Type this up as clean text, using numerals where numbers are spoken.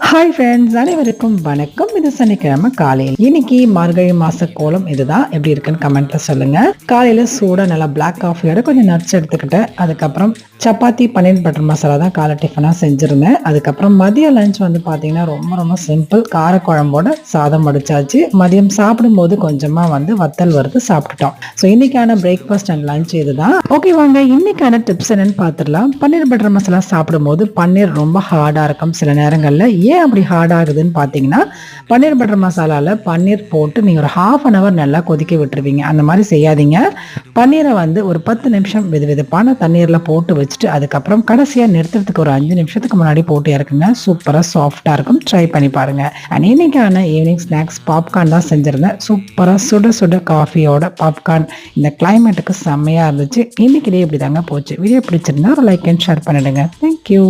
Hi friends, அனைவருக்கும் வணக்கம். இது சனிக்கிழமை காலையில். இன்னைக்கு மார்கழி மாச கோலம் இதுதான். எப்படி இருக்குன்னு கமெண்ட்ல சொல்லுங்க. காலையில சூடா நல்லா பிளாக் காஃபியோட கொஞ்சம் நட்ஸ் எடுத்துக்கிட்டேன். அதுக்கப்புறம் சப்பாத்தி பன்னீர் பட்டர் மசாலா தான் காலை டிஃபனா செஞ்சிருந்தேன். அதுக்கப்புறம் மதிய லஞ்ச் வந்து பாத்தீங்கன்னா ரொம்ப சிம்பிள். காரக்குழம்போட சாதம் அடிச்சாச்சு. மதியம் சாப்பிடும்போது கொஞ்சமா வந்து வத்தல் வறுத்து சாப்பிட்டுட்டோம். ஸோ இன்னைக்கான பிரேக்ஃபாஸ்ட் அண்ட் லஞ்ச் இதுதான். ஓகே, வாங்க இன்னைக்கான டிப்ஸ் என்னன்னு பார்த்துடலாம். பன்னீர் பட்டர் மசாலா சாப்பிடும்போது பன்னீர் ரொம்ப ஹார்டா இருக்கும் சில நேரங்கள்ல. ஏன் அப்படி ஹார்ட் ஆகுதுன்னு பார்த்தீங்கன்னா, பன்னீர் பட்டர் மசாலாவில் பன்னீர் போட்டு நீங்கள் ஒரு ½ நல்லா கொதிக்க விட்டுருவீங்க. அந்த மாதிரி செய்யாதீங்க. பன்னீரை வந்து ஒரு 10 நிமிஷம் வெதுவெதுப்பான தண்ணீரில் போட்டு வச்சுட்டு அதுக்கப்புறம் கடைசியாக நிறுத்துறதுக்கு ஒரு 5 நிமிஷத்துக்கு முன்னாடி போட்டு இறக்குங்க. சூப்பராக சாஃப்டாக இருக்கும். ட்ரை பண்ணி பாருங்க. அண்ட் இன்னைக்கான ஈவினிங் ஸ்நாக்ஸ் பாப்கார்ன் தான் செஞ்சிருந்தேன். சூப்பராக சுட சுட காஃபியோட பாப்கார்ன் இந்த கிளைமேட்டுக்கு செம்மையாக இருந்துச்சு. இன்னைக்கு இப்படி தாங்க போச்சு. வீடியோ பிடிச்சிருந்தா ஒரு லைக் அண்ட் ஷேர் பண்ணிடுங்க. தேங்க்யூ.